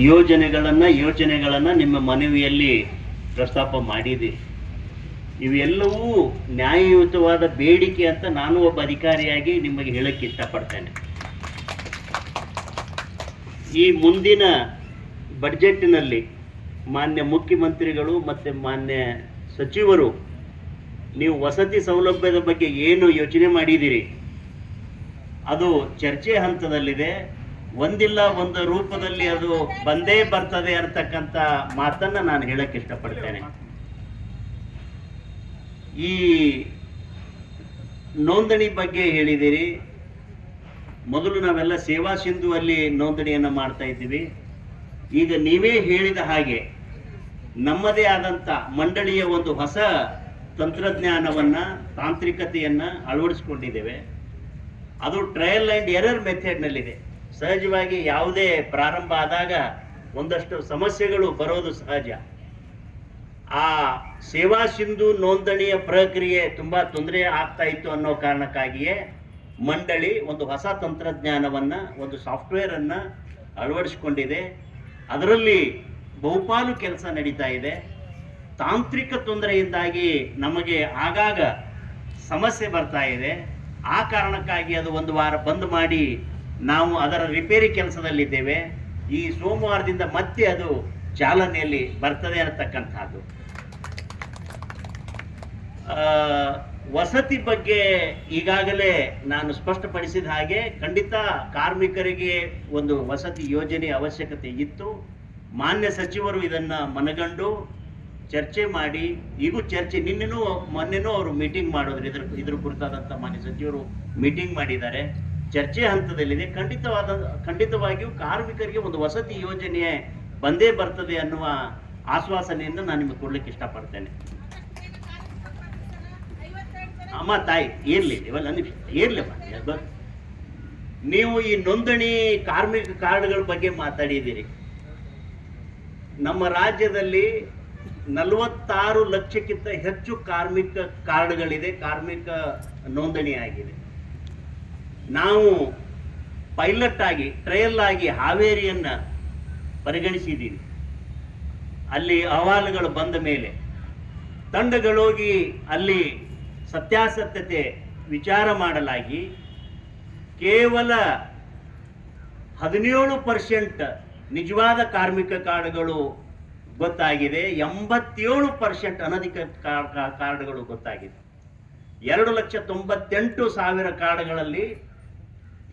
ಯೋಜನೆಗಳನ್ನು ನಿಮ್ಮ ಮನವಿಯಲ್ಲಿ ಪ್ರಸ್ತಾಪ ಮಾಡಿದೆ. ಇವೆಲ್ಲವೂ ನ್ಯಾಯಯುತವಾದ ಬೇಡಿಕೆ ಅಂತ ನಾನು ಒಬ್ಬ ಅಧಿಕಾರಿಯಾಗಿ ನಿಮಗೆ ಹೇಳಕ್ಕೆ ಇಷ್ಟಪಡ್ತೇನೆ. ಈ ಮುಂದಿನ ಬಡ್ಜೆಟ್ನಲ್ಲಿ ಮಾನ್ಯ ಮುಖ್ಯಮಂತ್ರಿಗಳು ಮತ್ತು ಮಾನ್ಯ ಸಚಿವರು ನೀವು ವಸತಿ ಸೌಲಭ್ಯದ ಬಗ್ಗೆ ಏನು ಯೋಚನೆ ಮಾಡಿದ್ದೀರಿ ಅದು ಚರ್ಚೆ ಹಂತದಲ್ಲಿದೆ. ಒಂದಿಲ್ಲ ಒಂದು ರೂಪದಲ್ಲಿ ಅದು ಬಂದೇ ಬರ್ತದೆ ಅಂತಕ್ಕಂಥ ಮಾತನ್ನು ನಾನು ಹೇಳಕ್ಕೆ ಇಷ್ಟಪಡ್ತೇನೆ. ಈ ನೋಂದಣಿ ಬಗ್ಗೆ ಹೇಳಿದಿರಿ. ಮೊದಲು ನಾವೆಲ್ಲ ಸೇವಾ ಸಿಂಧು ಅಲ್ಲಿ ನೋಂದಣಿಯನ್ನು ಮಾಡ್ತಾ ಇದ್ದೀವಿ. ಈಗ ನೀವೇ ಹೇಳಿದ ಹಾಗೆ ನಮ್ಮದೇ ಆದಂಥ ಮಂಡಳಿಯ ಒಂದು ಹೊಸ ತಂತ್ರಜ್ಞಾನವನ್ನು ತಾಂತ್ರಿಕತೆಯನ್ನು ಅಳವಡಿಸಿಕೊಂಡಿದ್ದೇವೆ. ಅದು ಟ್ರಯಲ್ ಆ್ಯಂಡ್ ಎರರ್ ಮೆಥಡ್ನಲ್ಲಿದೆ. ಸಹಜವಾಗಿ ಯಾವುದೇ ಪ್ರಾರಂಭ ಆದಾಗ ಒಂದಷ್ಟು ಸಮಸ್ಯೆಗಳು ಬರೋದು ಸಹಜ. ಆ ಸೇವಾ ಸಿಂಧು ನೋಂದಣಿಯ ಪ್ರಕ್ರಿಯೆ ತುಂಬ ತೊಂದರೆ ಆಗ್ತಾ ಇತ್ತು ಅನ್ನೋ ಕಾರಣಕ್ಕಾಗಿಯೇ ಮಂಡಳಿ ಒಂದು ಹೊಸ ತಂತ್ರಜ್ಞಾನವನ್ನು, ಒಂದು ಸಾಫ್ಟ್ವೇರನ್ನು ಅಳವಡಿಸಿಕೊಂಡಿದೆ. ಅದರಲ್ಲಿ ಬಹುಪಾಲು ಕೆಲಸ ನಡೀತಾ ಇದೆ. ತಾಂತ್ರಿಕ ತೊಂದರೆಯಿಂದಾಗಿ ನಮಗೆ ಆಗಾಗ ಸಮಸ್ಯೆ ಬರ್ತಾ ಇದೆ. ಆ ಕಾರಣಕ್ಕಾಗಿ ಅದು ಒಂದು ವಾರ ಬಂದ್ ಮಾಡಿ ನಾವು ಅದರ ರಿಪೇರಿ ಕೆಲಸದಲ್ಲಿದ್ದೇವೆ. ಈ ಸೋಮವಾರದಿಂದ ಮತ್ತೆ ಅದು ಚಾಲನೆಯಲ್ಲಿ ಬರ್ತದೆ ಅನ್ನತಕ್ಕಂಥದ್ದು. ವಸತಿ ಬಗ್ಗೆ ಈಗಾಗಲೇ ನಾನು ಸ್ಪಷ್ಟಪಡಿಸಿದ ಹಾಗೆ ಖಂಡಿತ ಕಾರ್ಮಿಕರಿಗೆ ಒಂದು ವಸತಿ ಯೋಜನೆ ಅವಶ್ಯಕತೆ ಇತ್ತು. ಮಾನ್ಯ ಸಚಿವರು ಇದನ್ನು ಮನಗಂಡು ಚರ್ಚೆ ಮಾಡಿ, ಈಗೂ ಚರ್ಚೆ ಮೊನ್ನೆನೂ ಅವರು ಮೀಟಿಂಗ್ ಮಾಡೋದ್ರು. ಇದ್ರ ಕುರಿತಾದಂಥ ಮಾನ್ಯ ಸಚಿವರು ಮೀಟಿಂಗ್ ಮಾಡಿದ್ದಾರೆ. ಚರ್ಚೆ ಹಂತದಲ್ಲಿದೆ. ಖಂಡಿತವಾಗಿಯೂ ಕಾರ್ಮಿಕರಿಗೆ ಒಂದು ವಸತಿ ಯೋಜನೆ ಬಂದೇ ಬರ್ತದೆ ಅನ್ನುವ ಆಶ್ವಾಸನೆಯನ್ನು ನಾನು ನಿಮಗೆ ಕೊಡ್ಲಿಕ್ಕೆ ಇಷ್ಟಪಡ್ತೇನೆ. ಅಮ್ಮ ತಾಯಿ ಇರ್ಲಿ, ಇವೆಲ್ಲ ನಿಮಿಷ ಇರ್ಲಿ. ನೀವು ಈ ನೋಂದಣಿ ಕಾರ್ಮಿಕ ಕಾರ್ಡ್ಗಳ ಬಗ್ಗೆ ಮಾತಾಡಿದ್ದೀರಿ. ನಮ್ಮ ರಾಜ್ಯದಲ್ಲಿ 46 ಲಕ್ಷಕ್ಕಿಂತ ಹೆಚ್ಚು ಕಾರ್ಮಿಕ ಕಾರ್ಡ್ಗಳಿದೆ, ಕಾರ್ಮಿಕ ನೋಂದಣಿ ಆಗಿದೆ. ನಾವು ಪೈಲಟ್ ಆಗಿ, ಟ್ರಯಲ್ ಆಗಿ ಹಾವೇರಿಯನ್ನ ಪರಿಗಣಿಸಿದ್ದೀವಿ. ಅಲ್ಲಿ ಅಹವಾಲುಗಳು ಬಂದ ಮೇಲೆ ತಂಡಗಳೋಗಿ ಅಲ್ಲಿ ಸತ್ಯಾಸತ್ಯತೆ ವಿಚಾರ ಮಾಡಲಾಗಿ ಕೇವಲ 17% ನಿಜವಾದ ಕಾರ್ಮಿಕ ಕಾರ್ಡ್ಗಳು ಗೊತ್ತಾಗಿದೆ. 87% ಅನಧಿಕೃತ ಕಾರ್ಡ್ಗಳು ಗೊತ್ತಾಗಿದೆ. 2,98,000 ಕಾರ್ಡ್ಗಳಲ್ಲಿ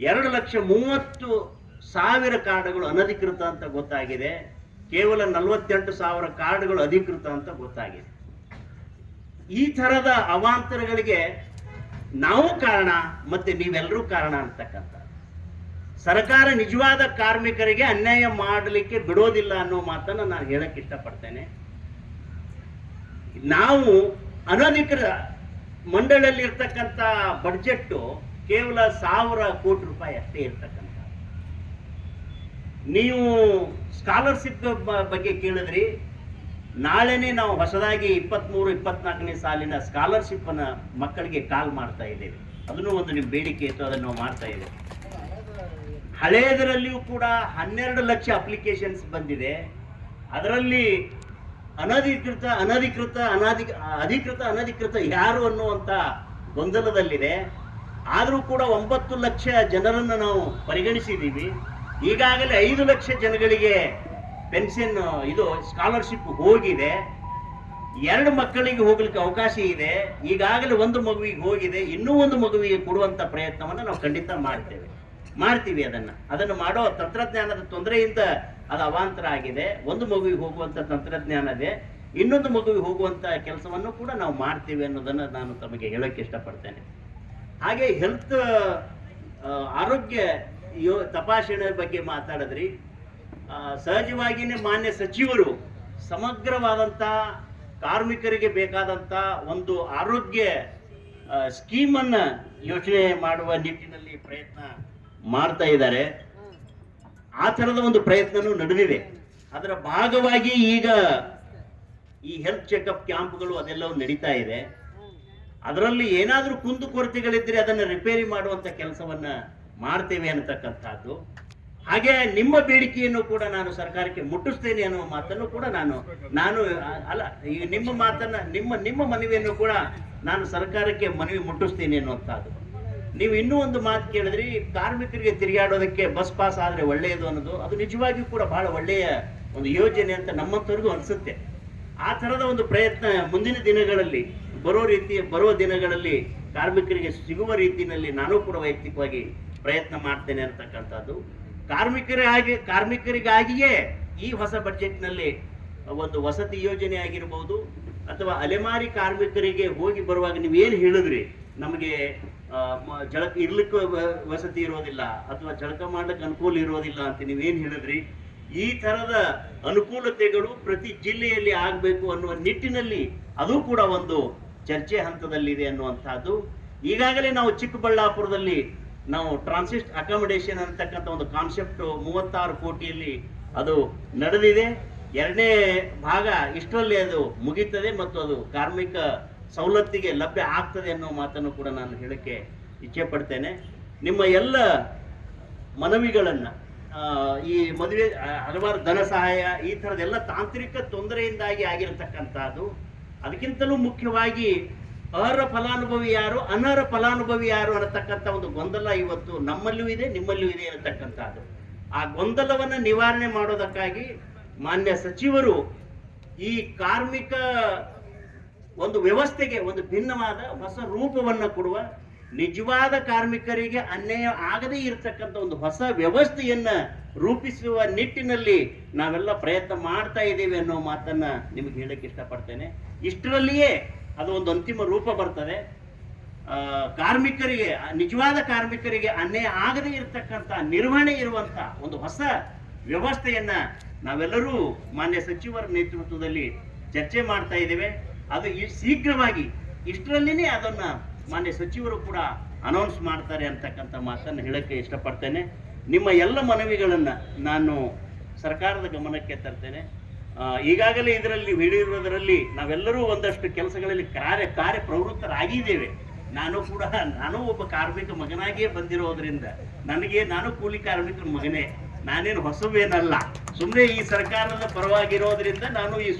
2,30,000 ಕಾರ್ಡ್ಗಳು ಅನಧಿಕೃತ ಅಂತ ಗೊತ್ತಾಗಿದೆ. ಕೇವಲ 48,000 ಕಾರ್ಡ್ಗಳು ಅಧಿಕೃತ ಅಂತ ಗೊತ್ತಾಗಿದೆ. ಈ ಥರದ ಅವಾಂತರಗಳಿಗೆ ನಾವು ಕಾರಣ, ಮತ್ತೆ ನೀವೆಲ್ಲರೂ ಕಾರಣ ಅಂತಕ್ಕಂಥ. ಸರ್ಕಾರ ನಿಜವಾದ ಕಾರ್ಮಿಕರಿಗೆ ಅನ್ಯಾಯ ಮಾಡಲಿಕ್ಕೆ ಬಿಡೋದಿಲ್ಲ ಅನ್ನೋ ಮಾತನ್ನು ನಾನು ಹೇಳಕ್ಕೆ ಇಷ್ಟಪಡ್ತೇನೆ. ನಾವು ಅನಧಿಕೃತ ಮಂಡಳಿಯಲ್ಲಿ ಇರ್ತಕ್ಕಂಥ ಬಡ್ಜೆಟ್ಟು ಕೇವಲ 1,000 ಕೋಟಿ ರೂಪಾಯಿ ಅಷ್ಟೇ ಇರ್ತಕ್ಕಂಥ. ನೀವು ಸ್ಕಾಲರ್ಶಿಪ್ ಬಗ್ಗೆ ಕೇಳಿದ್ರಿ. ನಾಳೆನೇ ನಾವು ಹೊಸದಾಗಿ 23-24ನೇ ಸಾಲಿನ ಸ್ಕಾಲರ್ಶಿಪ್ ಅನ್ನ ಮಕ್ಕಳಿಗೆ ಕಾಲ್ ಮಾಡ್ತಾ ಇದ್ದೇವೆ. ಅದನ್ನು ಒಂದು ನಿಮ್ಮ ಬೇಡಿಕೆ ಇತ್ತು, ಅದನ್ನು ನಾವು ಮಾಡ್ತಾ ಇದ್ದೇವೆ. ಹಳೆಯದರಲ್ಲಿಯೂ ಕೂಡ 12 ಲಕ್ಷ ಅಪ್ಲಿಕೇಶನ್ಸ್ ಬಂದಿದೆ. ಅದರಲ್ಲಿ ಅನಧಿಕೃತ ಯಾರು ಅನ್ನುವಂಥ ಗೊಂದಲದಲ್ಲಿದೆ. ಆದರೂ ಕೂಡ 9 ಲಕ್ಷ ಜನರನ್ನು ನಾವು ಪರಿಗಣಿಸಿದ್ದೀವಿ. ಈಗಾಗಲೇ 5 ಲಕ್ಷ ಜನಗಳಿಗೆ ಪೆನ್ಷನ್ ಇದು ಸ್ಕಾಲರ್ಶಿಪ್ ಹೋಗಿದೆ. 2 ಮಕ್ಕಳಿಗೆ ಹೋಗ್ಲಿಕ್ಕೆ ಅವಕಾಶ ಇದೆ. ಈಗಾಗಲೇ 1 ಮಗುವಿಗೆ ಹೋಗಿದೆ. ಇನ್ನೂ 1 ಮಗುವಿಗೆ ಕೊಡುವಂಥ ಪ್ರಯತ್ನವನ್ನು ನಾವು ಖಂಡಿತ ಮಾಡ್ತೀವಿ. ಅದನ್ನು ಮಾಡೋ ತಂತ್ರಜ್ಞಾನದ ತೊಂದರೆಯಿಂದ ಅದು ಅವಾಂತರ ಆಗಿದೆ. 1 ಮಗುವಿಗೆ ಹೋಗುವಂಥ ತಂತ್ರಜ್ಞಾನ ಇದೆ. ಇನ್ನೊಂದು ಮಗುವಿಗೆ ಹೋಗುವಂಥ ಕೆಲಸವನ್ನು ಕೂಡ ನಾವು ಮಾಡ್ತೀವಿ ಅನ್ನೋದನ್ನು ನಾನು ತಮಗೆ ಹೇಳೋಕ್ಕೆ ಇಷ್ಟಪಡ್ತೇನೆ. ಹಾಗೆ ಹೆಲ್ತ್ ಆರೋಗ್ಯ ತಪಾಸಣೆ ಬಗ್ಗೆ ಮಾತಾಡಿದ್ರಿ. ಸಹಜವಾಗಿಯೇ ಮಾನ್ಯ ಸಚಿವರು ಸಮಗ್ರವಾದಂಥ ಕಾರ್ಮಿಕರಿಗೆ ಬೇಕಾದಂಥ ಒಂದು ಆರೋಗ್ಯ ಸ್ಕೀಮನ್ನು ಯೋಚನೆ ಮಾಡುವ ನಿಟ್ಟಿನಲ್ಲಿ ಪ್ರಯತ್ನ ಮಾಡ್ತಾ ಇದ್ದಾರೆ. ಆ ಥರದ ಒಂದು ಪ್ರಯತ್ನನೂ ನಡೆದಿದೆ. ಅದರ ಭಾಗವಾಗಿ ಈಗ ಈ ಹೆಲ್ತ್ ಚೆಕಪ್ ಕ್ಯಾಂಪ್ಗಳು ಅದೆಲ್ಲವೂ ನಡೀತಾ ಇದೆ. ಅದರಲ್ಲಿ ಏನಾದರೂ ಕುಂದುಕೊರತೆಗಳಿದ್ದರೆ ಅದನ್ನು ರಿಪೇರಿ ಮಾಡುವಂಥ ಕೆಲಸವನ್ನು ಮಾಡ್ತೇವೆ ಅನ್ನತಕ್ಕಂಥದ್ದು. ಹಾಗೆ ನಿಮ್ಮ ಬೇಡಿಕೆಯನ್ನು ಕೂಡ ನಾನು ಸರ್ಕಾರಕ್ಕೆ ಮುಟ್ಟಿಸ್ತೇನೆ ಅನ್ನುವ ಮಾತನ್ನು ಕೂಡ ನಾನು ಅಲ್ಲ, ಈಗ ನಿಮ್ಮ ಮಾತನ್ನ ನಿಮ್ಮ ಮನವಿಯನ್ನು ಕೂಡ ನಾನು ಸರ್ಕಾರಕ್ಕೆ ಮನವಿ ಮುಟ್ಟಿಸ್ತೇನೆ ಅನ್ನುವಂಥದ್ದು. ನೀವು ಇನ್ನೂ ಒಂದು ಮಾತು ಕೇಳಿದ್ರಿ, ಕಾರ್ಮಿಕರಿಗೆ ತಿರುಗಾಡೋದಕ್ಕೆ ಬಸ್ ಪಾಸ್ ಆದ್ರೆ ಒಳ್ಳೆಯದು ಅನ್ನೋದು. ಅದು ನಿಜವಾಗಿಯೂ ಕೂಡ ಬಹಳ ಒಳ್ಳೆಯ ಒಂದು ಯೋಜನೆ ಅಂತ ನಮ್ಮಂತವ್ರಿಗೂ ಅನ್ಸುತ್ತೆ. ಆ ತರದ ಒಂದು ಪ್ರಯತ್ನ ಮುಂದಿನ ದಿನಗಳಲ್ಲಿ ಬರುವ ದಿನಗಳಲ್ಲಿ ಕಾರ್ಮಿಕರಿಗೆ ಸಿಗುವ ರೀತಿಯಲ್ಲಿ ನಾನು ಕೂಡ ವೈಯಕ್ತಿಕವಾಗಿ ಪ್ರಯತ್ನ ಮಾಡ್ತೇನೆ ಅಂತಕ್ಕಂಥದ್ದು. ಕಾರ್ಮಿಕರಿಗಾಗಿಯೇ ಈ ಹೊಸ ಬಜೆಟ್ನಲ್ಲಿ ಒಂದು ವಸತಿ ಯೋಜನೆ ಆಗಿರ್ಬೋದು, ಅಥವಾ ಅಲೆಮಾರಿ ಕಾರ್ಮಿಕರಿಗೆ ಹೋಗಿ ಬರುವಾಗ ನೀವೇನು ಹೇಳಿದ್ರಿ, ನಮಗೆ ಇರ್ಲಿಕ್ಕೆ ವಸತಿ ಇರೋದಿಲ್ಲ ಅಥವಾ ಜಳಕ ಮಾಡ್ಲಿಕ್ಕೆ ಅನುಕೂಲ ಇರೋದಿಲ್ಲ ಅಂತ ನೀವೇನು ಹೇಳಿದ್ರಿ, ಈ ತರದ ಅನುಕೂಲತೆಗಳು ಪ್ರತಿ ಜಿಲ್ಲೆಯಲ್ಲಿ ಆಗಬೇಕು ಅನ್ನುವ ನಿಟ್ಟಿನಲ್ಲಿ ಅದು ಕೂಡ ಒಂದು ಚರ್ಚೆ ಹಂತದಲ್ಲಿದೆ ಅನ್ನುವಂಥದ್ದು. ಈಗಾಗಲೇ ನಾವು ಚಿಕ್ಕಬಳ್ಳಾಪುರದಲ್ಲಿ ನಾವು ಟ್ರಾನ್ಸಿಸ್ಟ್ ಅಕಾಮಿಡೇಷನ್ ಅಂತಕ್ಕಂಥ ಒಂದು ಕಾನ್ಸೆಪ್ಟ್ 36 ಕೋಟಿಯಲ್ಲಿ ಅದು ನಡೆದಿದೆ. 2ನೇ ಭಾಗ ಇಷ್ಟರಲ್ಲಿ ಅದು ಮುಗೀತದೆ ಮತ್ತು ಅದು ಕಾರ್ಮಿಕ ಸವಲತ್ತಿಗೆ ಲಭ್ಯ ಆಗ್ತದೆ ಅನ್ನೋ ಮಾತನ್ನು ಕೂಡ ನಾನು ಹೇಳಕ್ಕೆ ಇಚ್ಛೆ ಪಡ್ತೇನೆ. ನಿಮ್ಮ ಎಲ್ಲ ಮನವಿಗಳನ್ನು ಈ ಮದುವೆ ಹಲವಾರು ಧನ ಸಹಾಯ ಈ ಥರದ್ದೆಲ್ಲ ತಾಂತ್ರಿಕ ತೊಂದರೆಯಿಂದಾಗಿ ಆಗಿರತಕ್ಕಂಥದ್ದು. ಅದಕ್ಕಿಂತಲೂ ಮುಖ್ಯವಾಗಿ ಅರ್ಹ ಫಲಾನುಭವಿ ಯಾರು, ಅನರ್ಹ ಫಲಾನುಭವಿ ಯಾರು ಅನ್ನತಕ್ಕಂಥ ಒಂದು ಗೊಂದಲ ಇವತ್ತು ನಮ್ಮಲ್ಲೂ ಇದೆ, ನಿಮ್ಮಲ್ಲೂ ಇದೆ ಅನ್ನತಕ್ಕಂಥದ್ದು. ಆ ಗೊಂದಲವನ್ನು ನಿವಾರಣೆ ಮಾಡೋದಕ್ಕಾಗಿ ಮಾನ್ಯ ಸಚಿವರು ಈ ಕಾರ್ಮಿಕ ಒಂದು ವ್ಯವಸ್ಥೆಗೆ ಒಂದು ಭಿನ್ನವಾದ ಹೊಸ ರೂಪವನ್ನು ಕೊಡುವ, ನಿಜವಾದ ಕಾರ್ಮಿಕರಿಗೆ ಅನ್ಯಾಯ ಆಗದೇ ಇರತಕ್ಕಂಥ ಒಂದು ಹೊಸ ವ್ಯವಸ್ಥೆಯನ್ನ ರೂಪಿಸುವ ನಿಟ್ಟಿನಲ್ಲಿ ನಾವೆಲ್ಲ ಪ್ರಯತ್ನ ಮಾಡ್ತಾ ಇದ್ದೇವೆ ಅನ್ನೋ ಮಾತನ್ನ ನಿಮಗೆ ಹೇಳಕ್ಕೆ ಇಷ್ಟಪಡ್ತೇನೆ. ಇಷ್ಟರಲ್ಲಿಯೇ ಅದು ಒಂದು ಅಂತಿಮ ರೂಪ ಬರ್ತದೆ. ಕಾರ್ಮಿಕರಿಗೆ, ನಿಜವಾದ ಕಾರ್ಮಿಕರಿಗೆ ಅನ್ಯಾಯ ಆಗದೇ ಇರತಕ್ಕಂಥ ನಿರ್ವಹಣೆ ಇರುವಂತ ಒಂದು ಹೊಸ ವ್ಯವಸ್ಥೆಯನ್ನ ನಾವೆಲ್ಲರೂ ಮಾನ್ಯ ಸಚಿವರ ನೇತೃತ್ವದಲ್ಲಿ ಚರ್ಚೆ ಮಾಡ್ತಾ ಇದ್ದೇವೆ. ಅದು ಶೀಘ್ರವಾಗಿ ಇಷ್ಟರಲ್ಲಿನೇ ಅದನ್ನ ಮಾನ್ಯ ಸಚಿವರು ಕೂಡ ಅನೌನ್ಸ್ ಮಾಡ್ತಾರೆ ಅಂತಕ್ಕಂಥ ಮಾತನ್ನು ಹೇಳಕ್ಕೆ ಇಷ್ಟಪಡ್ತೇನೆ. ನಿಮ್ಮ ಎಲ್ಲ ಮನವಿಗಳನ್ನು ನಾನು ಸರ್ಕಾರದ ಗಮನಕ್ಕೆ ತರ್ತೇನೆ. ಈಗಾಗಲೇ ಇದರಲ್ಲಿ ಹೇಳಿರುವುದರಲ್ಲಿ ನಾವೆಲ್ಲರೂ ಒಂದಷ್ಟು ಕೆಲಸಗಳಲ್ಲಿ ಕಾರ್ಯ ಪ್ರವೃತ್ತರಾಗಿದ್ದೇವೆ. ನಾನು ಒಬ್ಬ ಕಾರ್ಮಿಕ ಮಗನಾಗಿಯೇ ಬಂದಿರೋದ್ರಿಂದ ನಾನು ಕೂಲಿ ಕಾರ್ಮಿಕರ ಮಗನೇ, ನಾನೇನು ಹೊಸವೇನಲ್ಲ. ಸುಮ್ಮನೆ ಈ ಸರ್ಕಾರದ ಪರವಾಗಿರೋದ್ರಿಂದ ನಾನು ಈ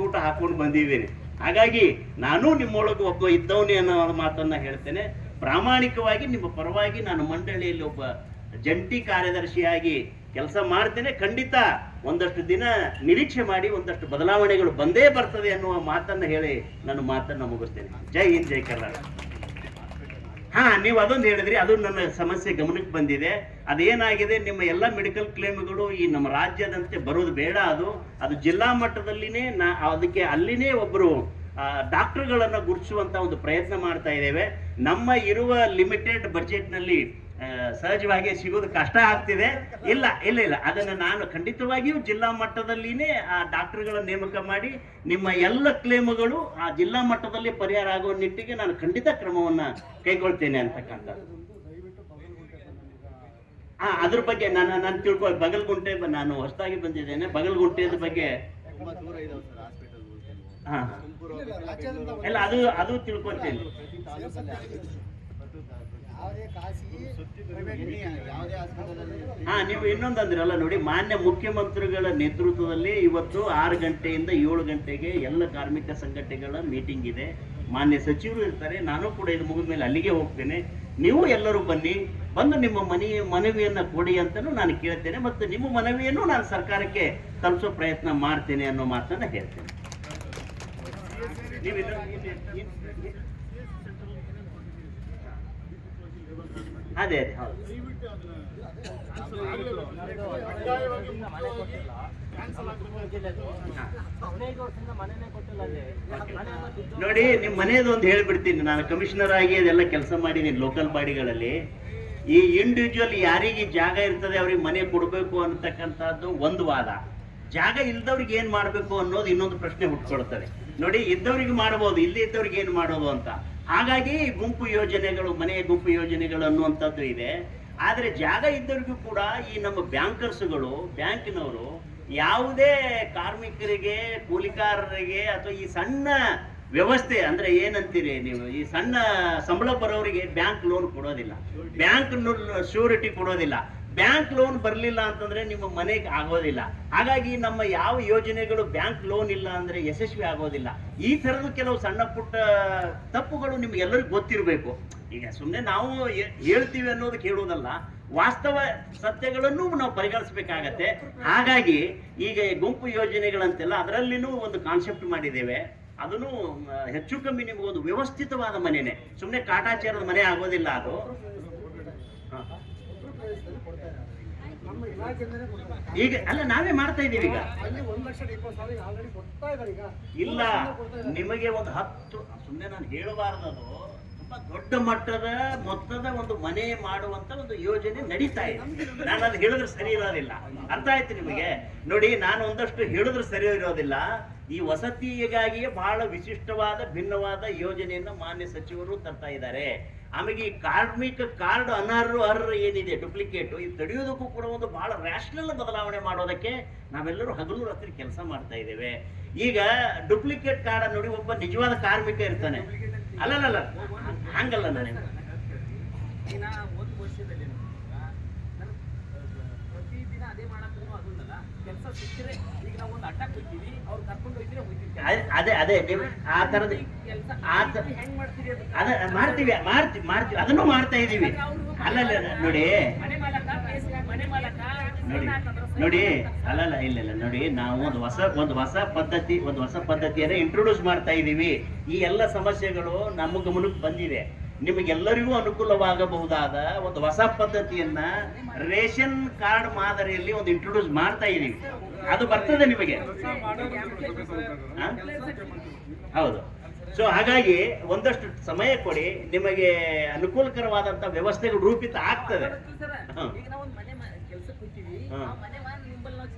ಗೂಟ ಹಾಕೊಂಡು ಬಂದಿದ್ದೇನೆ. ಹಾಗಾಗಿ ನಾನು ನಿಮ್ಮೊಳಗೆ ಒಬ್ಬ ಇದ್ದವನೇ ಅನ್ನೋ ಮಾತನ್ನ ಹೇಳ್ತೇನೆ. ಪ್ರಾಮಾಣಿಕವಾಗಿ ನಿಮ್ಮ ಪರವಾಗಿ ನಾನು ಮಂಡಳಿಯಲ್ಲಿ ಒಬ್ಬ ಜಂಟಿ ಕಾರ್ಯದರ್ಶಿಯಾಗಿ ಕೆಲಸ ಮಾಡ್ತೇನೆ. ಖಂಡಿತ ಒಂದಷ್ಟು ದಿನ ನಿರೀಕ್ಷೆ ಮಾಡಿ, ಒಂದಷ್ಟು ಬದಲಾವಣೆಗಳು ಬಂದೇ ಬರ್ತದೆ ಅನ್ನುವ ಮಾತನ್ನ ಹೇಳಿ ನಾನು ಮಾತನ್ನ ಮುಗಿಸ್ತೇನೆ. ಜೈ ಹಿಂದ್, ಜೈ ಕರ್ನಾಟಕ. ನೀವು ಅದೊಂದು ಹೇಳಿದ್ರಿ, ಅದು ನನ್ನ ಸಮಸ್ಯೆ ಗಮನಕ್ಕೆ ಬಂದಿದೆ. ಅದೇನಾಗಿದೆ, ನಿಮ್ಮ ಎಲ್ಲ ಮೆಡಿಕಲ್ ಕ್ಲೇಮ್ಗಳು ಈ ನಮ್ಮ ರಾಜ್ಯದಂತೆ ಬರೋದು ಬೇಡ. ಅದು ಜಿಲ್ಲಾ ಮಟ್ಟದಲ್ಲಿನೇ ಅದಕ್ಕೆ ಅಲ್ಲಿನೇ ಒಬ್ಬರು ಡಾಕ್ಟರ್ಗಳನ್ನು ಗುರುತಿಸುವಂತ ಒಂದು ಪ್ರಯತ್ನ ಮಾಡ್ತಾ ಇದ್ದೇವೆ. ನಮ್ಮ ಇರುವ ಲಿಮಿಟೆಡ್ ಬಜೆಟ್ನಲ್ಲಿ ಸಹಜವಾಗಿ ಸಿಗೋದು ಕಷ್ಟ ಆಗ್ತಿದೆ. ಇಲ್ಲ ಅದನ್ನು ನಾನು ಖಂಡಿತವಾಗಿಯೂ ಜಿಲ್ಲಾ ಮಟ್ಟದಲ್ಲಿನೇ ಆ ಡಾಕ್ಟರ್ಗಳ ನೇಮಕ ಮಾಡಿ ನಿಮ್ಮ ಎಲ್ಲ ಕ್ಲೇಮುಗಳು ಆ ಜಿಲ್ಲಾ ಮಟ್ಟದಲ್ಲಿ ಪರಿಹಾರ ಆಗುವ ನಿಟ್ಟಿಗೆ ನಾನು ಖಂಡಿತ ಕ್ರಮವನ್ನ ಕೈಗೊಳ್ತೇನೆ ಅಂತಕ್ಕಂಥದ್ದು. ಅದ್ರ ಬಗ್ಗೆ ನಾನು ಬಗಲ್ಗುಂಟೆ ನಾನು ಹೊಸದಾಗಿ ಬಂದಿದ್ದೇನೆ. ಬಗಲ್ಗುಂಟೆದ ಬಗ್ಗೆ ಎಲ್ಲ ಅದು ತಿಳ್ಕೊಳ್ತೇನೆ. ನೀವು ಇನ್ನೊಂದು ಅಂದ್ರಲ್ಲ ನೋಡಿ, ಮಾನ್ಯ ಮುಖ್ಯಮಂತ್ರಿಗಳ ನೇತೃತ್ವದಲ್ಲಿ ಇವತ್ತು 6 ಗಂಟೆಯಿಂದ 7 ಗಂಟೆಗೆ ಎಲ್ಲ ಕಾರ್ಮಿಕ ಸಂಘಟನೆಗಳ ಮೀಟಿಂಗ್ ಇದೆ. ಮಾನ್ಯ ಸಚಿವರು ಇರ್ತಾರೆ. ನಾನು ಕೂಡ ಇದು ಮುಗಿದ ಮೇಲೆ ಅಲ್ಲಿಗೆ ಹೋಗ್ತೇನೆ. ನೀವು ಎಲ್ಲರೂ ಬಂದು ನಿಮ್ಮ ಮನವಿಯನ್ನ ಕೊಡಿ ಅಂತಲೂ ನಾನು ಕೇಳ್ತೇನೆ. ಮತ್ತು ನಿಮ್ಮ ಮನವಿಯನ್ನು ನಾನು ಸರ್ಕಾರಕ್ಕೆ ತಲುಪಿಸೋ ಪ್ರಯತ್ನ ಮಾಡ್ತೇನೆ ಅನ್ನೋ ಮಾತನ್ನ ಹೇಳ್ತೇನೆ. ಅದೇ ನೋಡಿ, ನಿಮ್ಮ ಮನೆಯದು ಒಂದು ಹೇಳ್ಬಿಡ್ತೀನಿ. ನಾನು ಕಮಿಷನರ್ ಆಗಿ ಅದೆಲ್ಲ ಕೆಲಸ ಮಾಡಿದ್ದೀನಿ ಲೋಕಲ್ ಬಾಡಿಗಳಲ್ಲಿ. ಈ ಇಂಡಿವಿಜುವಲ್ ಯಾರಿಗೆ ಜಾಗ ಇರ್ತದೆ ಅವ್ರಿಗೆ ಮನೆ ಕೊಡಬೇಕು ಅನ್ನತಕ್ಕಂಥದ್ದು ಒಂದು ವಾದ. ಜಾಗ ಇಲ್ದವ್ರಿಗೆ ಏನ್ ಮಾಡ್ಬೇಕು ಅನ್ನೋದು ಇನ್ನೊಂದು ಪ್ರಶ್ನೆ ಹುಟ್ಕೊಳ್ತದೆ. ನೋಡಿ, ಇದ್ದವ್ರಿಗೆ ಮಾಡಬಹುದು, ಇಲ್ಲದೆ ಇದ್ದವ್ರಿಗೆ ಏನ್ ಮಾಡೋದು ಅಂತ. ಹಾಗಾಗಿ ಗುಂಪು ಯೋಜನೆಗಳು, ಮನೆಯ ಗುಂಪು ಯೋಜನೆಗಳು ಅನ್ನುವಂಥದ್ದು ಇದೆ. ಆದ್ರೆ ಜಾಗ ಇದ್ದವ್ರಿಗೂ ಕೂಡ ಈ ನಮ್ಮ ಬ್ಯಾಂಕರ್ಸ್ಗಳು, ಬ್ಯಾಂಕಿನವರು ಯಾವುದೇ ಕಾರ್ಮಿಕರಿಗೆ, ಕೂಲಿಕಾರರಿಗೆ ಅಥವಾ ಈ ಸಣ್ಣ ವ್ಯವಸ್ಥೆ ಅಂದ್ರೆ ಏನಂತೀರಿ ನೀವು, ಈ ಸಣ್ಣ ಸಂಬಳ ಬರೋರಿಗೆ ಬ್ಯಾಂಕ್ ಲೋನ್ ಕೊಡೋದಿಲ್ಲ, ಬ್ಯಾಂಕ್ ಶ್ಯೂರಿಟಿ ಕೊಡೋದಿಲ್ಲ. ಬ್ಯಾಂಕ್ ಲೋನ್ ಬರಲಿಲ್ಲ ಅಂತಂದ್ರೆ ನಿಮ್ಮ ಮನೆಗೆ ಆಗೋದಿಲ್ಲ. ಹಾಗಾಗಿ ನಮ್ಮ ಯಾವ ಯೋಜನೆಗಳು ಬ್ಯಾಂಕ್ ಲೋನ್ ಇಲ್ಲ ಅಂದ್ರೆ ಯಶಸ್ವಿ ಆಗೋದಿಲ್ಲ. ಈ ತರದ ಕೆಲವು ಸಣ್ಣ ಪುಟ್ಟ ತಪ್ಪುಗಳು ನಿಮ್ಗೆ ಎಲ್ಲರಿಗೂ ಗೊತ್ತಿರಬೇಕು. ಈಗ ಸುಮ್ಮನೆ ನಾವು ಹೇಳ್ತೀವಿ ಅನ್ನೋದು ಕೇಳುವುದಲ್ಲ, ವಾಸ್ತವ ಸತ್ಯಗಳನ್ನು ನಾವು ಪರಿಗಣಿಸಬೇಕಾಗತ್ತೆ. ಹಾಗಾಗಿ ಈಗ ಗುಂಪು ಯೋಜನೆಗಳಂತೆಲ್ಲ ಅದರಲ್ಲಿನೂ ಒಂದು ಕಾನ್ಸೆಪ್ಟ್ ಮಾಡಿದ್ದೇವೆ. ಅದನ್ನು ಹೆಚ್ಚು ಕಮ್ಮಿ ನಿಮಗೊಂದು ವ್ಯವಸ್ಥಿತವಾದ ಮನೆನೇ, ಸುಮ್ಮನೆ ಕಾಟಾಚಾರದ ಮನೆ ಆಗೋದಿಲ್ಲ ಅದು. ಈಗ ಅಲ್ಲ, ನಾವೇ ಮಾಡ್ತಾ ಇದ್ದೀವಿ. ಈಗ ಇಲ್ಲ, ನಿಮಗೆ ಒಂದು 10 ಸುಮ್ಮನೆ ನಾನು ಹೇಳಬಾರ್ದದು, ತುಂಬಾ ದೊಡ್ಡ ಮಟ್ಟದ ಮೊತ್ತದ ಒಂದು ಮನೆ ಮಾಡುವಂತ ಒಂದು ಯೋಜನೆ ನಡೀತಾ ಇದೆ. ನಾನು ಅದು ಹೇಳಿದ್ರೆ ಸರಿ ಇರೋದಿಲ್ಲ. ಅರ್ಥ ಆಯ್ತು ನಿಮಗೆ? ನೋಡಿ, ನಾನು ಒಂದಷ್ಟು ಹೇಳಿದ್ರೆ ಸರಿ ಇರೋದಿಲ್ಲ. ಈ ವಸತಿಗಾಗಿಯೇ ಬಹಳ ವಿಶಿಷ್ಟವಾದ ಭಿನ್ನವಾದ ಯೋಜನೆಯನ್ನ ಮಾನ್ಯ ಸಚಿವರು ತರ್ತಾ ಇದ್ದಾರೆ. ಆಮೇಲೆ ಈ ಕಾರ್ಮಿಕ ಕಾರ್ಡ್ ಅನರ್ಹ ಏನಿದೆ ಡೂಪ್ಲಿಕೇಟ್, ಇದು ತಡೆಯೋದಕ್ಕೂ ಕೂಡ ಒಂದು ಬಹಳ ರ್ಯಾಷನಲ್ ಬದಲಾವಣೆ ಮಾಡೋದಕ್ಕೆ ನಾವೆಲ್ಲರೂ ಹಗಲು ರಾತ್ರಿ ಕೆಲಸ ಮಾಡ್ತಾ ಇದ್ದೇವೆ. ಈಗ ಡೂಪ್ಲಿಕೇಟ್ ಕಾರ್ಡ್ ನೋಡಿ, ಒಬ್ಬ ನಿಜವಾದ ಕಾರ್ಮಿಕ ಇರ್ತಾನೆ. ಅಲ್ಲಲ್ಲ, ಹಂಗಲ್ಲ. ನಾನು ಅದೇ ಆ ತರದ ಮಾಡ್ತೀವಿ ಅದನ್ನು ಮಾಡ್ತಾ ಇದೀವಿ. ಅಲ್ಲಲ್ಲ ನೋಡಿ ಅಲ್ಲಲ್ಲ ಇಲ್ಲ ನೋಡಿ, ನಾವು ಒಂದು ಹೊಸ ಪದ್ಧತಿಯನ್ನ ಇಂಟ್ರೊಡ್ಯೂಸ್ ಮಾಡ್ತಾ ಇದೀವಿ. ಈ ಎಲ್ಲ ಸಮಸ್ಯೆಗಳು ನಮ್ಮ ಗಮನಕ್ಕೆ ಬಂದಿದೆ. ನಿಮಗೆಲ್ಲರಿಗೂ ಅನುಕೂಲವಾಗಬಹುದಾದ ಒಂದು ಹೊಸ ಪದ್ಧತಿಯನ್ನ ರೇಷನ್ ಕಾರ್ಡ್ ಮಾದರಿಯಲ್ಲಿ ಒಂದು ಇಂಟ್ರೊಡ್ಯೂಸ್ ಮಾಡ್ತಾ ಇದೀವಿ. ಅದು ಬರ್ತದೆ ನಿಮಗೆ. ಹೌದು. ಸೊ ಹಾಗಾಗಿ ಒಂದಷ್ಟು ಸಮಯ ಕೊಡಿ, ನಿಮಗೆ ಅನುಕೂಲಕರವಾದಂತ ವ್ಯವಸ್ಥೆಗಳು ರೂಪಿತ ಆಗ್ತದೆ.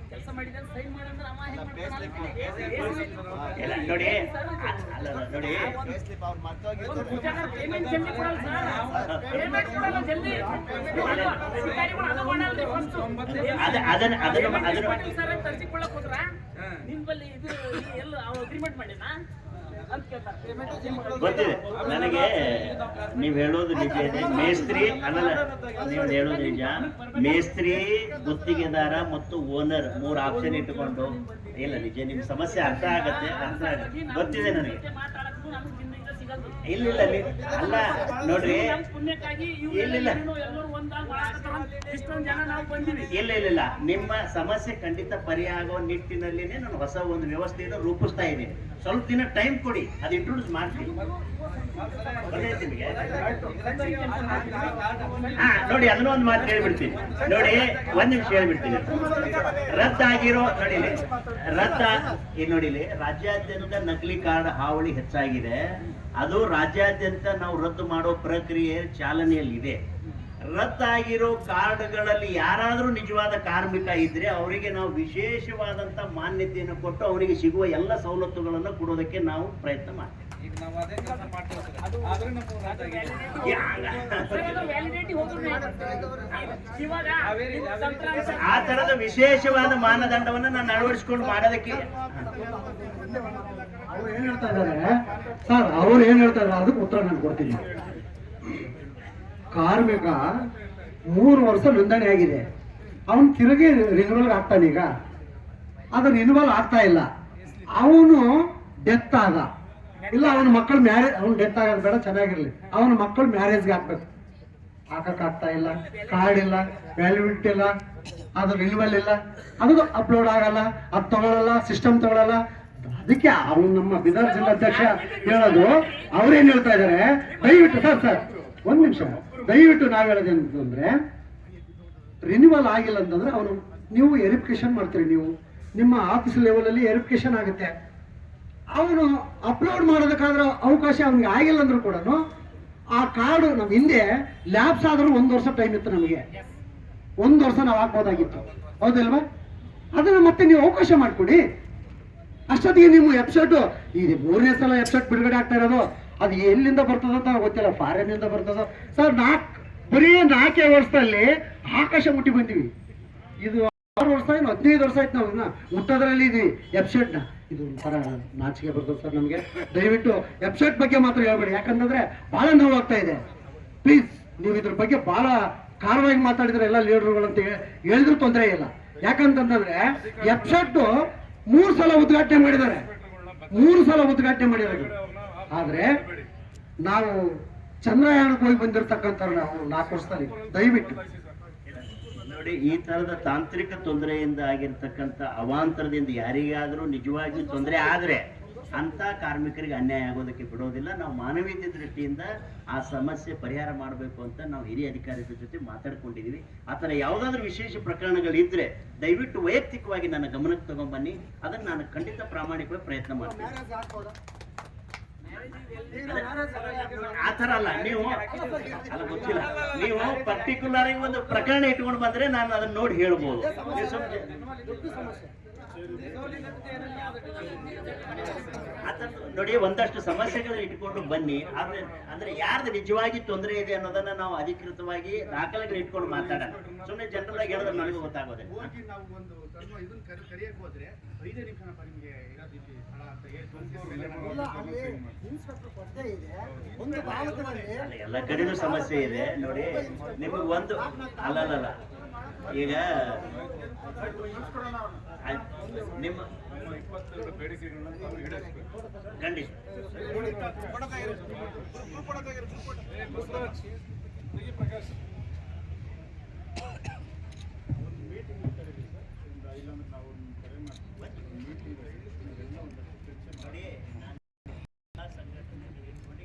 ನೋಡಿ ಗೊತ್ತಿದೆ ನನಗೆ. ನೀವ್ ಹೇಳೋದು ನಿಜ ಇದೆ. ಮೇಸ್ತ್ರಿ ಅಲ್ಲಲ್ಲ, ನೀವು ಹೇಳೋದು ನಿಜ. ಮೇಸ್ತ್ರಿ, ಗುತ್ತಿಗೆದಾರ ಮತ್ತು ಓನರ್ 3 ಆಪ್ಷನ್ ಇಟ್ಟುಕೊಂಡು ಇಲ್ಲ, ನಿಜ ನಿಮ್ ಸಮಸ್ಯೆ ಅರ್ಥ ಆಗತ್ತೆ. ಗೊತ್ತಿದೆ ನನಗೆ. ಇಲ್ಲ ಅಲ್ಲ ನೋಡ್ರಿ, ಇಲ್ಲ ನಿಮ್ಮ ಸಮಸ್ಯೆ ಖಂಡಿತ ಪರಿಹಾರ ಆಗುವ ನಿಟ್ಟಿನಲ್ಲಿನೇ ನಾನು ಹೊಸ ಒಂದು ವ್ಯವಸ್ಥೆಯನ್ನು ರೂಪಿಸ್ತಾ ಇದ್ದೀನಿ. ಸ್ವಲ್ಪ ದಿನ ಟೈಮ್ ಕೊಡಿ, ಅದು ಇಂಟ್ರೊಡ್ಯೂಸ್ ಮಾಡ್ತೀನಿ. ನೋಡಿ, ಅದನ್ನ ಒಂದು ಮಾತು ಹೇಳ್ಬಿಡ್ತೀನಿ. ನೋಡಿ, ಒಂದ್ ನಿಮಿಷ ಹೇಳ್ಬಿಡ್ತೀನಿ. ರದ್ದಾಗಿರೋ ನೋಡಿಲಿ, ರಾಜ್ಯಾದ್ಯಂತ ನಕಲಿ ಕಾರ್ಡ್ ಹಾವಳಿ ಹೆಚ್ಚಾಗಿದೆ. ಅದು ರಾಜ್ಯಾದ್ಯಂತ ನಾವು ರದ್ದು ಮಾಡೋ ಪ್ರಕ್ರಿಯೆ ಚಾಲನೆಯಲ್ಲಿದೆ. ರದ್ದಾಗಿರೋ ಕಾರ್ಡ್ಗಳಲ್ಲಿ ಯಾರಾದ್ರೂ ನಿಜವಾದ ಕಾರ್ಮಿಕ ಇದ್ರೆ ಅವರಿಗೆ ನಾವು ವಿಶೇಷವಾದಂತ ಮಾನ್ಯತೆಯನ್ನು ಕೊಟ್ಟು ಅವರಿಗೆ ಸಿಗುವ ಎಲ್ಲ ಸವಲತ್ತುಗಳನ್ನು ಕೊಡೋದಕ್ಕೆ ನಾವು ಪ್ರಯತ್ನ ಮಾಡ್ತೇವೆ. ಆ ತರದ ವಿಶೇಷವಾದ ಮಾನದಂಡವನ್ನು ನಾನು ಅಳವಡಿಸಿಕೊಂಡು ಮಾಡೋದಕ್ಕೆ ಅವ್ರು ಏನ್ ಹೇಳ್ತಾ ಇದ್ದಾರೆ ಸರ್, ಅವ್ರು ಏನ್ ಹೇಳ್ತಾ ಇದ್ದಾರೆ ಅದಕ್ಕೆ ಉತ್ತರ ನಾನು ಕೊಡ್ತೀನಿ. ಕಾರ್ಮಿಕ 3 ವರ್ಷ ನೋಂದಣಿ ಆಗಿದೆ, ಅವನು ತಿರುಗಿ ರಿನ್ಯೂವಲ್ ಆಗ್ತಾನೆ. ಈಗ ಅದು ರಿನ್ಯೂವಲ್ ಆಗ್ತಾ ಇಲ್ಲ. ಅವನು ಡೆತ್ ಆದ, ಇಲ್ಲ ಅವನ ಮಕ್ಕಳು ಮ್ಯಾರೇಜ್, ಅವ್ನು ಡೆತ್ ಆಗೋದು ಬೇಡ, ಚೆನ್ನಾಗಿರ್ಲಿ, ಅವನ ಮಕ್ಕಳು ಮ್ಯಾರೇಜ್ಗೆ ಹಾಕ್ಬೇಕು. ಹಾಕಕ್ಕಾಗ್ತಾ ಇಲ್ಲ, ಕಾರ್ಡ್ ಇಲ್ಲ, ವ್ಯಾಲಿಡಿಟಿ ಇಲ್ಲ, ಅದು ರಿನ್ಯೂವಲ್ ಇಲ್ಲ, ಅದು ಅಪ್ಲೋಡ್ ಆಗಲ್ಲ, ಅದು ತಗೊಳ್ಳಲ್ಲ, ಸಿಸ್ಟಮ್ ತಗೊಳ್ಳಲ್ಲ. ಅದಕ್ಕೆ ಅವ್ನು ನಮ್ಮ ಬೀದರ್ ಜಿಲ್ಲಾಧ್ಯಕ್ಷ ಹೇಳೋದು, ಅವ್ರೇನ್ ಹೇಳ್ತಾ ಇದಾರೆ, ದಯವಿಟ್ಟು ಸರ್ ಒಂದ್ ನಿಮಿಷ, ದಯವಿಟ್ಟು ನಾವ್ ಹೇಳೋದೇನಂತಂದ್ರೆ, ರಿನ್ಯೂವಲ್ ಆಗಿಲ್ಲ ಅಂತಂದ್ರೆ ಅವನು ನೀವು ವೆರಿಫಿಕೇಶನ್ ಮಾಡ್ತೀರಿ, ನೀವು ನಿಮ್ಮ ಆಫೀಸ್ ಲೆವೆಲ್ ಅಲ್ಲಿ ವೆರಿಫಿಕೇಶನ್ ಆಗುತ್ತೆ. ಅವನು ಅಪ್ಲೋಡ್ ಮಾಡೋದಕ್ಕಾದ್ರೆ ಅವಕಾಶ ಅವನಿಗೆ ಆಗಿಲ್ಲ ಅಂದ್ರೂ ಕೂಡ ಆ ಕಾರ್ಡು ನಮ್ ಹಿಂದೆ ಲ್ಯಾಬ್ಸ್ ಆದ್ರೂ 1 ವರ್ಷ ಟೈಮ್ ಇತ್ತು. ನಮಗೆ 1 ವರ್ಷ ನಾವು ಹಾಕ್ಬೋದಾಗಿತ್ತು, ಹೌದಲ್ವಾ? ಅದನ್ನ ಮತ್ತೆ ನೀವು ಅವಕಾಶ ಮಾಡ್ಕೊಡಿ. ಅಷ್ಟೊತ್ತಿಗೆ ನೀವು ವೆಬ್ಸೈಟ್ ಈಗ 3ನೇ ಸಲ ವೆಬ್ಸೈಟ್ ಬಿಡುಗಡೆ ಆಗ್ತಾ ಇರೋದು, ಅದು ಎಲ್ಲಿಂದ ಬರ್ತದ ಅಂತ ಗೊತ್ತಿಲ್ಲ, ಫಾರಿನ್ ಇಂದ ಬರ್ತದ ಸರ್. ಬರೀ 4 ವರ್ಷದಲ್ಲಿ ಆಕಾಶ ಮುಟ್ಟಿ ಬಂದಿವಿ. ಇದು 6 ವರ್ಷ ಏನು 15 ವರ್ಷ ಆಯ್ತು ನಾವು ಮುಟ್ಟೋದ್ರಲ್ಲಿ ಇದೀವಿ ವೆಬ್ಸೈಟ್ ನ. ಇದು ಒಂಥರ ನಾಚಿಕೆ ಬರ್ತದೆ ಸರ್ ನಮ್ಗೆ. ದಯವಿಟ್ಟು ವೆಬ್ಸೈಟ್ ಬಗ್ಗೆ ಮಾತ್ರ ಹೇಳ್ಬೇಡಿ, ಯಾಕಂತಂದ್ರೆ ಬಹಳ ನೋವಾಗ್ತಾ ಇದೆ. ಪ್ಲೀಸ್ ನೀವು ಇದ್ರ ಬಗ್ಗೆ ಬಹಳ ಕಾರವಾಗಿ ಮಾತಾಡಿದ್ರೆ ಎಲ್ಲ ಲೀಡರ್ಗಳು ಅಂತ ಹೇಳಿದ್ರು ತೊಂದರೆ ಇಲ್ಲ. ಯಾಕಂತಂದ್ರೆ ಎಫ್ಸೆಟ್ 3 ಸಲ ಉದ್ಘಾಟನೆ ಮಾಡಿದ್ದಾರೆ, 3 ಸಲ ಉದ್ಘಾಟನೆ ಮಾಡಿದ್ದಾರೆ. ಆದ್ರೆ ನಾವು ಚಂದ್ರಯಾನಕ್ಕೆ ಹೋಗಿ ಬಂದಿರತಕ್ಕಂಥ ನಾವು 4 ವರ್ಷದಲ್ಲಿ ದಯವಿಟ್ಟು ನೋಡಿ, ಈ ತರದ ತಾಂತ್ರಿಕ ತೊಂದರೆಯಿಂದ ಆಗಿರ್ತಕ್ಕಂಥ ಅವಾಂತರದಿಂದ ಯಾರಿಗಾದ್ರೂ ನಿಜವಾಗಿಯೂ ತೊಂದರೆ ಆದ್ರೆ ಅಂತ ಕಾರ್ಮಿಕರಿಗೆ ಅನ್ಯಾಯ ಆಗೋದಕ್ಕೆ ಬಿಡೋದಿಲ್ಲ. ನಾವು ಮಾನವೀಯತೆ ದೃಷ್ಟಿಯಿಂದ ಆ ಸಮಸ್ಯೆ ಪರಿಹಾರ ಮಾಡಬೇಕು ಅಂತ ನಾವು ಹಿರಿಯ ಅಧಿಕಾರಿಗಳ ಜೊತೆ ಮಾತಾಡ್ಕೊಂಡಿದೀವಿ. ಆ ಥರ ಯಾವುದಾದ್ರೂ ವಿಶೇಷ ಪ್ರಕರಣಗಳಿದ್ರೆ ದಯವಿಟ್ಟು ವೈಯಕ್ತಿಕವಾಗಿ ನನ್ನ ಗಮನಕ್ಕೆ ತಗೊಂಡ್ಬನ್ನಿ, ಅದನ್ನ ನಾನು ಖಂಡಿತ ಪ್ರಾಮಾಣಿಕವಾಗಿ ಪ್ರಯತ್ನ ಮಾಡ್ತೀನಿ. ಆ ಥರ ಅಲ್ಲ, ನೀವು ಅಲ್ಲ ಗೊತ್ತಿಲ್ಲ, ನೀವು ಪರ್ಟಿಕ್ಯುಲರ್ ಆಗಿ ಒಂದು ಪ್ರಕರಣ ಇಟ್ಕೊಂಡು ಬಂದ್ರೆ ನಾನು ಅದನ್ನ ನೋಡಿ ಹೇಳ್ಬೋದು. ನೋಡಿ, ಒಂದಷ್ಟು ಸಮಸ್ಯೆಗಳನ್ನ ಇಟ್ಕೊಂಡು ಬನ್ನಿ. ಆದ್ರೆ ಅಂದ್ರೆ ಯಾರ್ದು ನಿಜವಾಗಿ ತೊಂದರೆ ಇದೆ ಅನ್ನೋದನ್ನ ನಾವು ಅಧಿಕೃತವಾಗಿ ದಾಖಲೆಗಳು ಇಟ್ಕೊಂಡು ಮಾತಾಡೋಣ. ಸುಮ್ಮನೆ ಜನರಲ್ ಆಗಿ ಹೇಳಿದ್ರೆ ನನಗೂ ಗೊತ್ತಾಗೋದಿಲ್ಲ. ಎಲ್ಲ ಕಡೆನೂ ಸಮಸ್ಯೆ ಇದೆ ನೋಡಿ. ನಿಮಗೆ ಒಂದು ಅಲ್ಲಲ್ಲ, ಈಗ ನಿಮ್ಮ ಖಂಡಿತ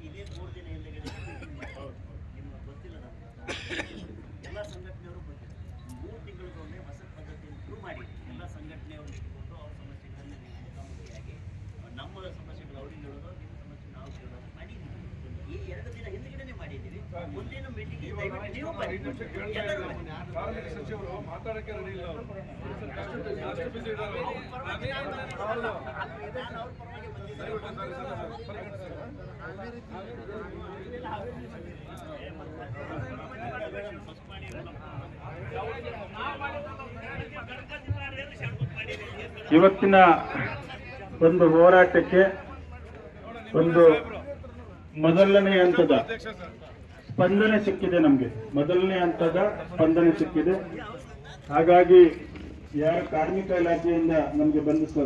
ಇದೇ 3 ದಿನ ಹಿಂದೆಗಡೆ ನಿಮ್ಗೆ ಗೊತ್ತಿಲ್ಲ, ಎಲ್ಲ ಸಂಘಟನೆಯವರು ಬಂದಿದ್ದಾರೆ. 3 ತಿಂಗಳಿಗೊಮ್ಮೆ ಹೊಸ ಪದ್ಧತಿಯನ್ನು ಶುರು ಮಾಡಿ ಎಲ್ಲ ಸಂಘಟನೆಯವರು ಇಟ್ಕೊಂಡು ಅವ್ರ ಸಮಸ್ಯೆಗಳನ್ನು ಮುಖಾಮುಖಿಯಾಗಿ ನಮ್ಮ ಸಮಸ್ಯೆಗಳು ಅವ್ರಿಗೆ ಹೇಳೋದು, ನಿಮ್ಮ ಸಮಸ್ಯೆ ನಾವು ಕೇಳೋದು ಮಾಡಿದ್ದೀವಿ. ಈ 2 ದಿನ ಹಿಂದೆಗಡೆ ಮಾಡಿದ್ದೀವಿ. ಮುಂದಿನ ಮೀಟಿಂಗ್ ದಯವಿಟ್ಟು ನೀವು ಬನ್ನಿ, ಎಲ್ಲರೂ ಬನ್ನಿ. ಸಚಿವರು ಮಾತಾಡಕ್ಕೆ ರೆಡಿ ಇಲ್ಲ. ಇವತ್ತಿನ ಒಂದು ಹೋರಾಟಕ್ಕೆ ಒಂದು ಮೊದಲನೇ ಹಂತದ ಸ್ಪಂದನೆ ಸಿಕ್ಕಿದೆ. ನಮಗೆ ಮೊದಲನೇ ಹಂತದ ಸ್ಪಂದನೆ ಸಿಕ್ಕಿದೆ. ಹಾಗಾಗಿ ಯಾರು ಕಾರ್ಮಿಕ ಇಲಾಖೆಯಿಂದ ನಮಗೆ ಬಂದ